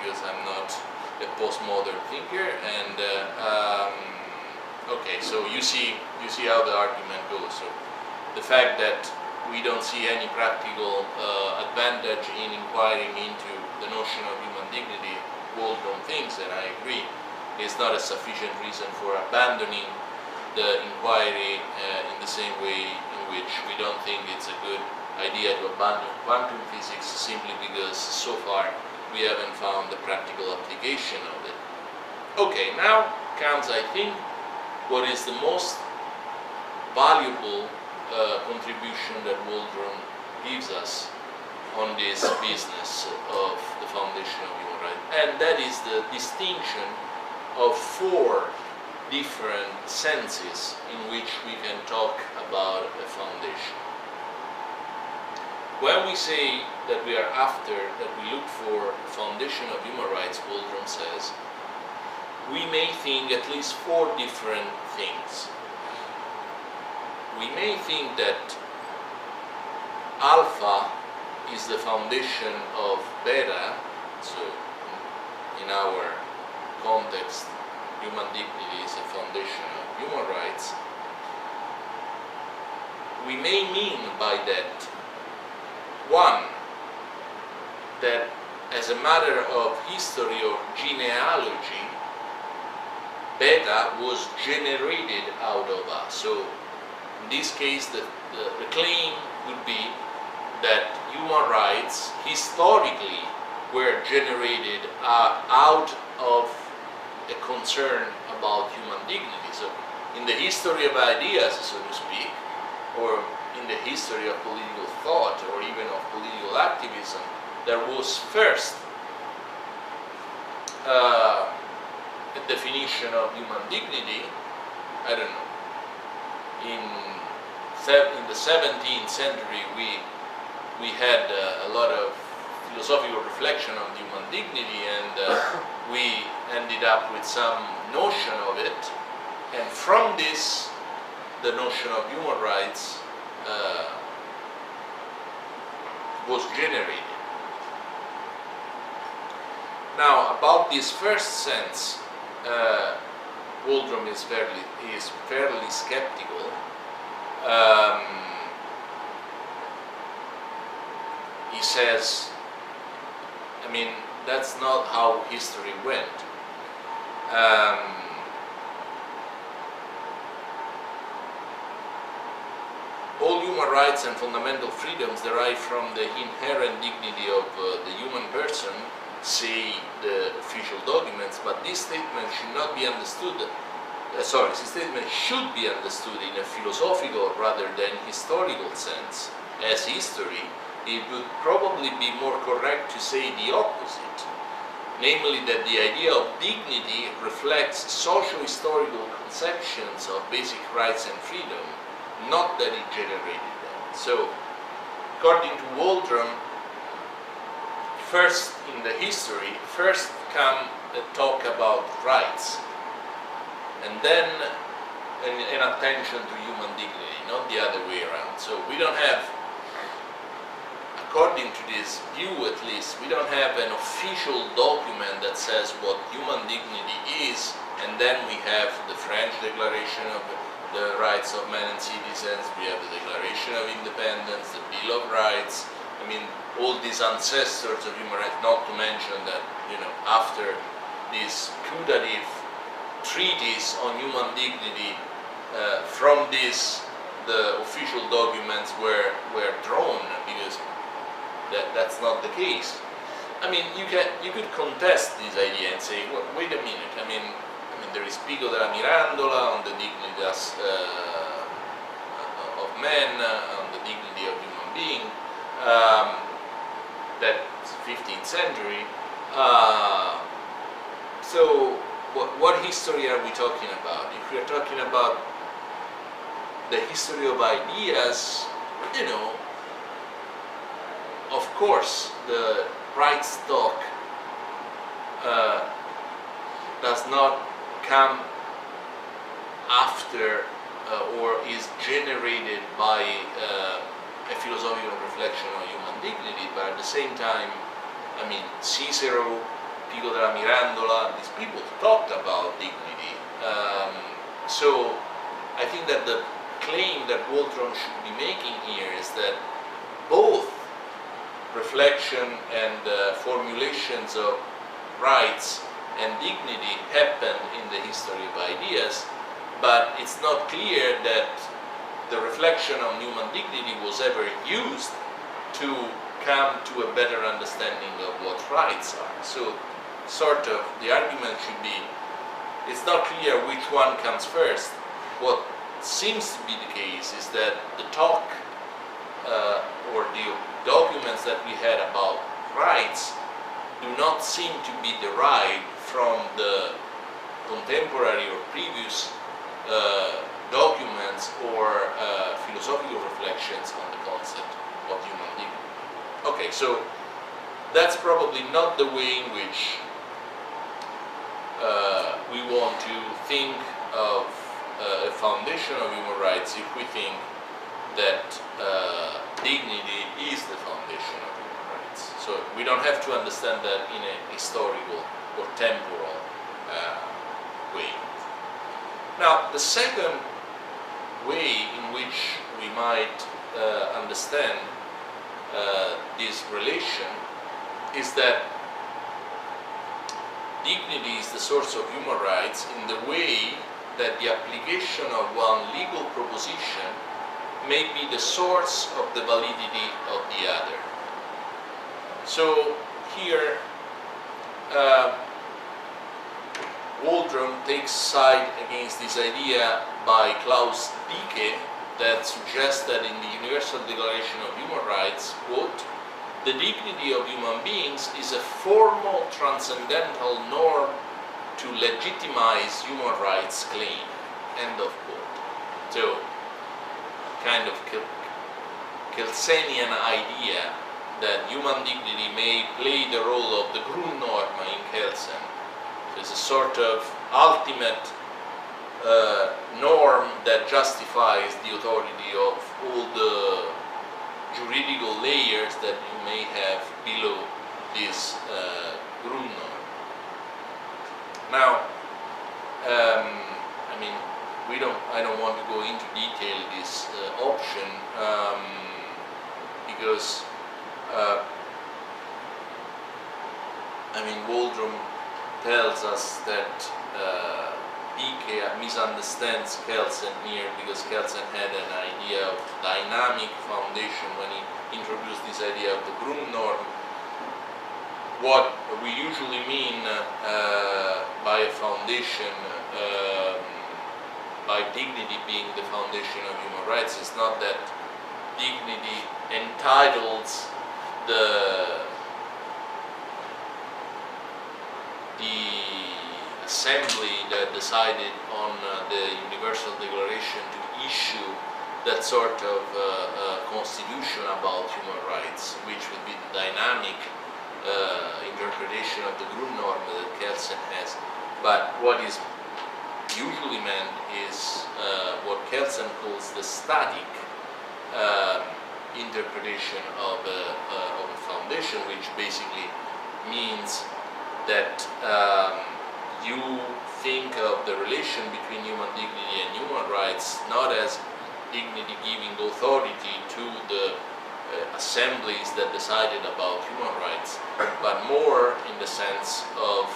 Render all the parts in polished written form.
because I'm not a postmodern thinker. And okay, so you see how the argument goes. So the fact that we don't see any practical advantage in inquiring into the notion of human dignity, Waldron thinks, and I agree, is not a sufficient reason for abandoning the inquiry in the same way in which we don't think it's a good idea to abandon quantum physics simply because so far we haven't found the practical application of it. Okay, now comes, I think, what is the most valuable contribution that Waldron gives us on this business of the foundation of human rights, and that is the distinction of 4 different senses in which we can talk about a foundation. When we say that we are after, that we look for a foundation of human rights, Waldron says, we may think at least 4 different things. We may think that alpha is the foundation of beta, so in our context, human dignity is a foundation of human rights. We may mean by that, 1, that as a matter of history or genealogy, beta was generated out of us. So in this case, the claim would be that human rights historically were generated out of a concern about human dignity. So in the history of ideas, so to speak, or in the history of political thought or even of political activism, there was first a definition of human dignity, I don't know, in the 17th century we had a lot of philosophical reflection on human dignity, and we ended up with some notion of it, and from this the notion of human rights was generated. Now, about this first sense, Waldron is fairly skeptical. He says, I mean, that's not how history went. All human rights and fundamental freedoms derive from the inherent dignity of the human person, say the official documents, but this statement should not be understood, this statement should be understood in a philosophical rather than historical sense. As history, it would probably be more correct to say the opposite, namely that the idea of dignity reflects socio-historical conceptions of basic rights and freedom, not that it generated them. So, according to Waldron, first in the history, first come a talk about rights, and then an attention to human dignity, not the other way around. So we don't have, according to this view at least, we don't have an official document that says what human dignity is, and then we have the French Declaration of the Rights of Man and Citizens, we have the Declaration of Independence, the Bill of Rights, I mean, all these ancestors of human rights, not to mention that, after this putative treatise on human dignity, from this, the official documents were drawn, because that's not the case. I mean, you could contest this idea and say, well, wait a minute, I mean, there is Pico della Mirandola on the dignity of man, on the dignity of human being, that's 15th century. So what history are we talking about? If we are talking about the history of ideas, of course the rights talk does not come after or is generated by a philosophical reflection on human dignity, but at the same time, I mean, Cicero Pico della Mirandola, these people talked about dignity. So I think that the claim that Waldron should be making here is that both reflection and formulations of rights and dignity happened in the history of ideas, but it's not clear that the reflection on human dignity was ever used to come to a better understanding of what rights are. So sort of the argument should be, it's not clear which one comes first. What seems to be the case is that the talk or the documents that we had about rights do not seem to be derived from the contemporary or previous documents or philosophical reflections on the concept of human dignity. Okay, so that's probably not the way in which we want to think of a foundation of human rights if we think that dignity is the foundation of human rights. So we don't have to understand that in a historical or temporal way. Now, the second way in which we might understand this relation is that dignity is the source of human rights in the way that the application of one legal proposition may be the source of the validity of the other. So here Waldron takes side against this idea by Klaus Dicke that suggests that in the Universal Declaration of Human Rights, quote, "The dignity of human beings is a formal transcendental norm to legitimize human rights claim," end of quote. So, kind of Kelsenian idea that human dignity may play the role of the Grundnorm in Kelsen. So it's a sort of ultimate norm that justifies the authority of all the juridical layers that you may have below this Grundnorm. Now, I mean, I don't want to go into detail this option because I mean, Waldron tells us that Dicke misunderstands Kelsen here because Kelsen had an idea of dynamic foundation when he introduced this idea of the Grundnorm. What we usually mean by a foundation, by dignity being the foundation of human rights, is not that dignity entitles the assembly that decided on the Universal Declaration to issue that sort of constitution about human rights, which would be the dynamic interpretation of the Grundnorm that Kelsen has. But what is usually meant is what Kelsen calls the static interpretation of a foundation, which basically means that you think of the relation between human dignity and human rights not as dignity giving authority to the assemblies that decided about human rights, but more in the sense of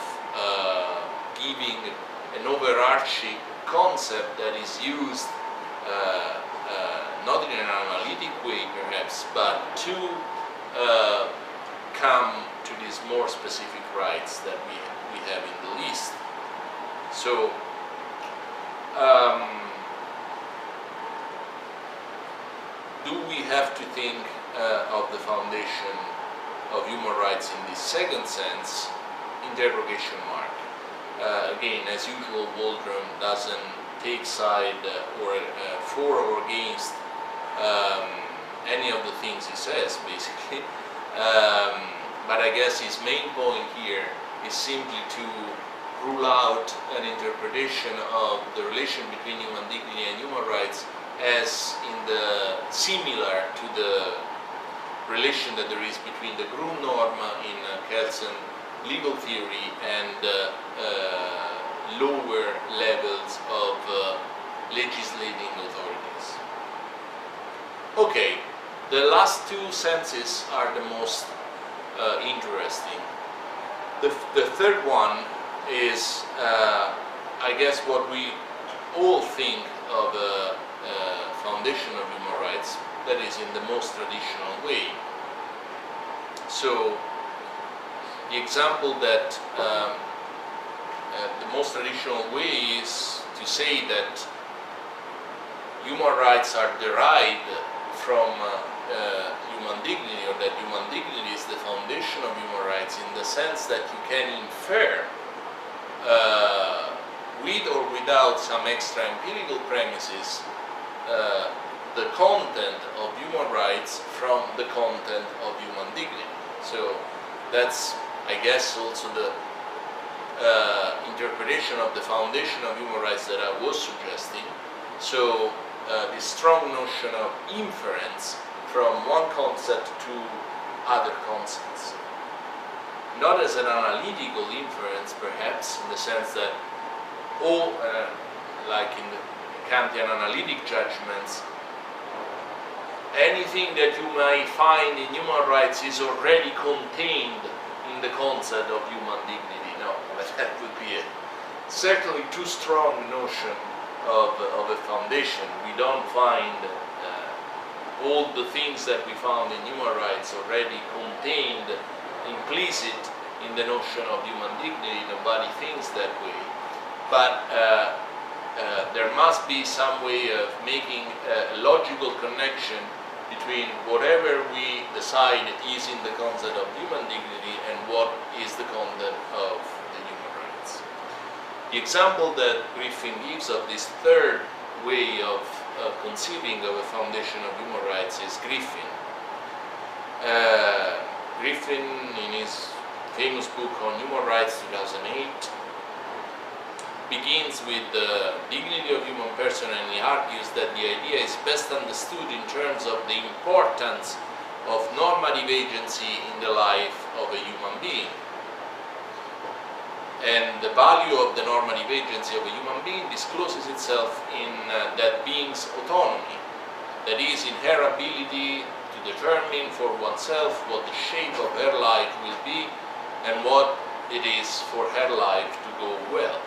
giving an overarching concept that is used not in an analytic way perhaps, but to come to these more specific rights that we have in the list. So do we have to think of the foundation of human rights in this second sense? Interrogation mark. Again, as usual, Waldron doesn't take side or for or against any of the things he says, basically. But I guess his main point here is simply to rule out an interpretation of the relation between human dignity and human rights as similar to the relation that there is between the Grundnorm in Kelsen legal theory and lower levels of legislating authorities. Okay, the last two senses are the most interesting. The third one is, I guess, what we all think of a foundation of human rights, that is in the most traditional way. So the example that the most traditional way is to say that human rights are derived from human dignity, or that human dignity is the foundation of human rights, in the sense that you can infer with or without some extra empirical premises the content of human rights from the content of human dignity. So that's, I guess, also the interpretation of the foundation of human rights that I was suggesting. So the strong notion of inference from one concept to other concepts. Not as an analytical inference, perhaps, in the sense that all, like in the Kantian analytic judgments, anything that you may find in human rights is already contained in the concept of human dignity. No, but that would be a certainly too strong notion of a foundation. We don't find all the things that we found in human rights already contained, implicit in the notion of human dignity. Nobody thinks that way. But there must be some way of making a logical connection between whatever we decide is in the concept of human dignity and what is the content of the human rights. The example that Griffin gives of this third way of conceiving of a foundation of human rights is Griffin. Griffin, in his famous book on human rights, 2008, begins with the dignity of human person, and he argues that the idea is best understood in terms of the importance of normative agency in the life of a human being. And the value of the normative agency of a human being discloses itself in that being's autonomy, that is, in her ability to determine for oneself what the shape of her life will be and what it is for her life to go well.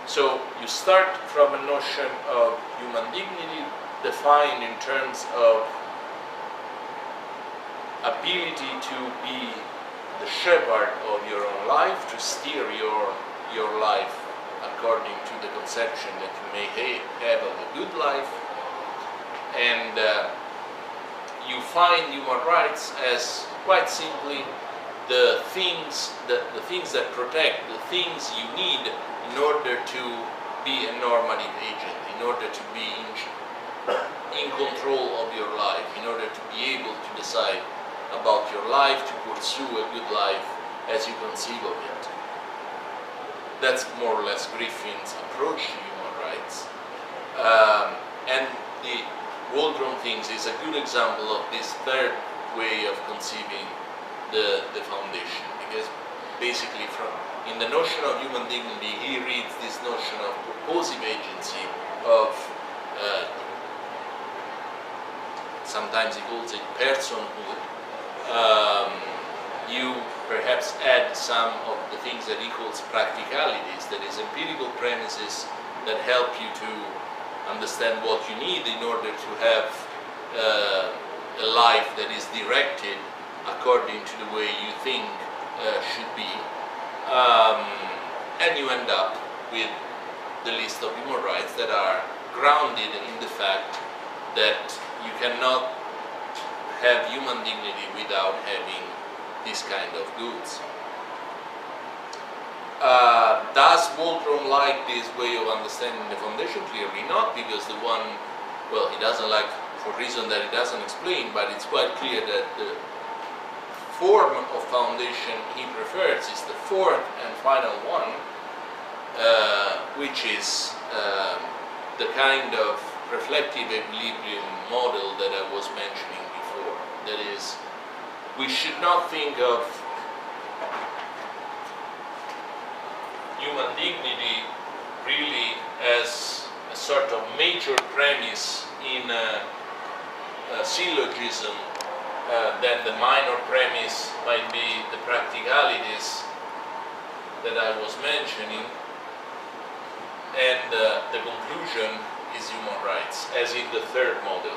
So you start from a notion of human dignity defined in terms of ability to be the shepherd of your own life, to steer your life according to the conception that you may have of a good life. And you find human rights as quite simply the things that protect, the things you need in order to be a normative agent, in order to be in control of your life, in order to be able to decide about your life, to pursue a good life as you conceive of it. That's more or less Griffin's approach to human rights. And the Waldron things is a good example of this third way of conceiving the foundation, because basically in the notion of human dignity, he reads this notion of purposive agency, of sometimes he calls it personhood. You perhaps add some of the things that he calls practicalities, that is, empirical premises that help you to understand what you need in order to have a life that is directed according to the way you think should be. And you end up with the list of human rights that are grounded in the fact that you cannot have human dignity without having this kind of goods. Does Waldron like this way of understanding the foundation? Clearly not, because the one, well, he doesn't like for a reason that he doesn't explain, but it's quite clear that the form of foundation he prefers is the fourth and final one, which is the kind of reflective equilibrium model that I was mentioning before. That is, we should not think of human dignity really as a sort of major premise in a syllogism, then the minor premise might be the practicalities that I was mentioning, and the conclusion is human rights, as in the third model,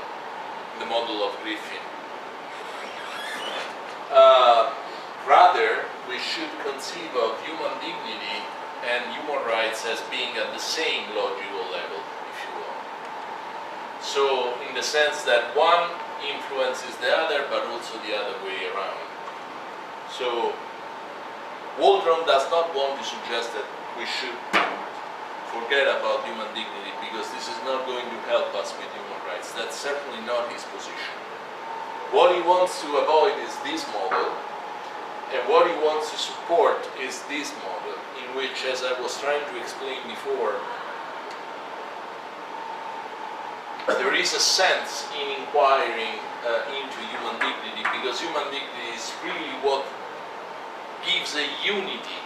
the model of Griffin. Rather, we should conceive of human dignity and human rights as being at the same logical level, if you will. So, in the sense that one influences the other, but also the other way around. So, Waldron does not want to suggest that we should forget about human dignity, because this is not going to help us with human rights. That's certainly not his position. What he wants to avoid is this model, and what he wants to support is this model, in which, as I was trying to explain before, there is a sense in inquiring into human dignity, because human dignity is really what gives a unity,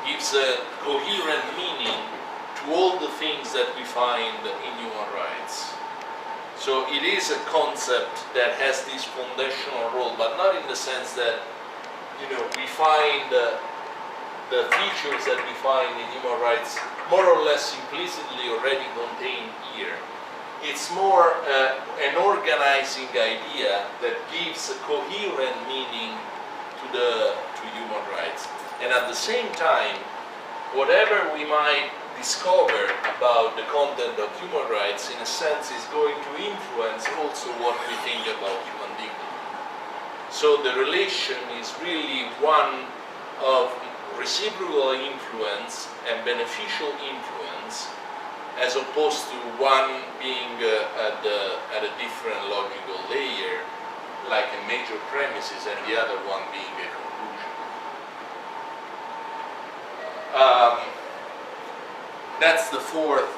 gives a coherent meaning to all the things that we find in human rights. So it is a concept that has this foundational role, but not in the sense that, you know, we find the features that we find in human rights more or less implicitly already contained here. It's more an organizing idea that gives a coherent meaning to human rights. And at the same time, whatever we might discover about the content of human rights, in a sense, is going to influence also what we think about human dignity. So the relation is really one of reciprocal influence and beneficial influence, as opposed to one being at a different logical layer, like a major premises, and the other one being a conclusion. That's the fourth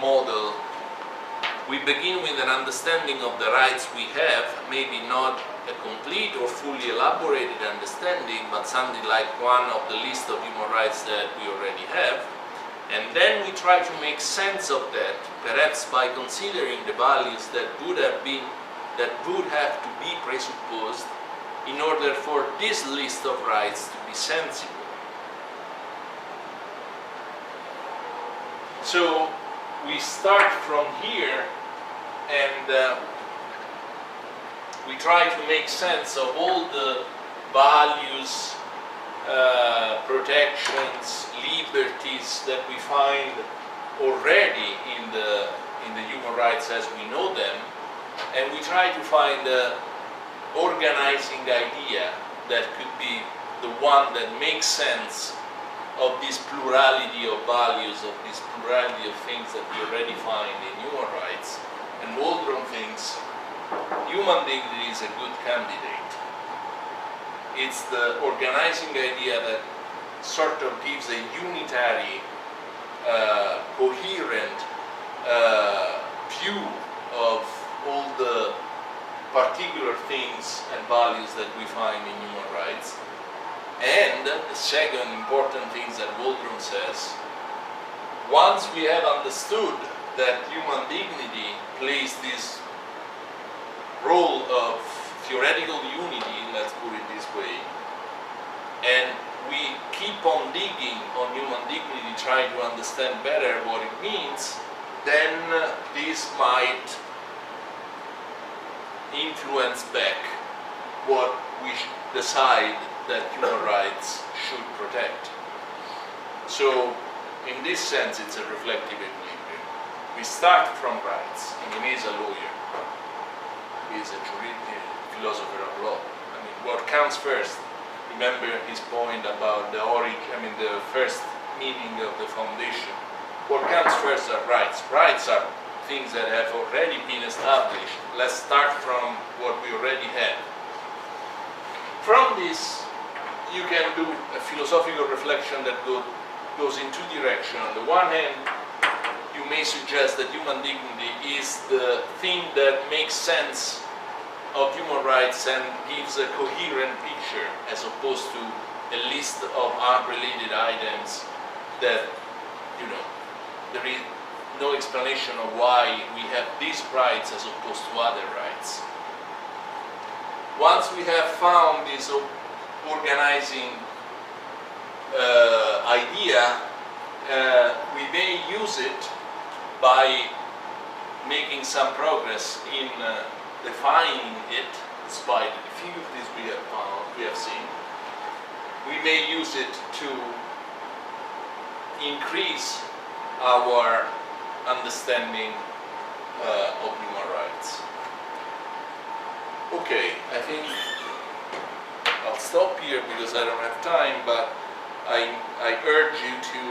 model. We begin with an understanding of the rights we have, maybe not a complete or fully elaborated understanding, but something like one of the list of human rights that we already have. And then we try to make sense of that, perhaps by considering the values that would have to be presupposed in order for this list of rights to be sensible. So we start from here, and we try to make sense of all the values, protections, liberties that we find already in the human rights as we know them, and we try to find an organizing idea that could be the one that makes sense of this plurality of values, of this plurality of things that we already find in human rights. And Waldron thinks human dignity is a good candidate. It's the organizing idea that sort of gives a unitary, coherent view of all the particular things and values that we find in human rights. And the second important thing that Waldron says, once we have understood that human dignity plays this role of theoretical unity, let's put it this way, and we keep on digging on human dignity, trying to understand better what it means, then this might influence back what we decide that human rights should protect. So, in this sense, it's a reflective equilibrium. We start from rights. I mean, he's a lawyer. He's a philosopher of law. I mean, what counts first? Remember his point about the the first meaning of the foundation. What counts first are rights. Rights are things that have already been established. Let's start from what we already have. From this, you can do a philosophical reflection that goes in two directions. On the one hand, you may suggest that human dignity is the thing that makes sense of human rights and gives a coherent picture, as opposed to a list of unrelated items that, you know, there is no explanation of why we have these rights as opposed to other rights. Once we have found this organizing idea, we may use it by making some progress in defining it, despite the difficulties we have seen. We may use it to increase our understanding of human rights. Okay, I think I'll stop here because I don't have time, but I urge you to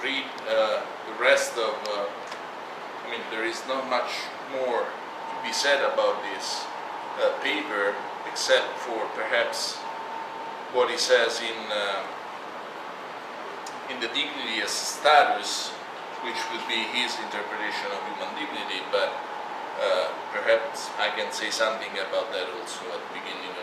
read the rest of, I mean, there is not much more to be said about this paper, except for perhaps what he says in the dignity as status, which would be his interpretation of human dignity, but perhaps I can say something about that also at the beginning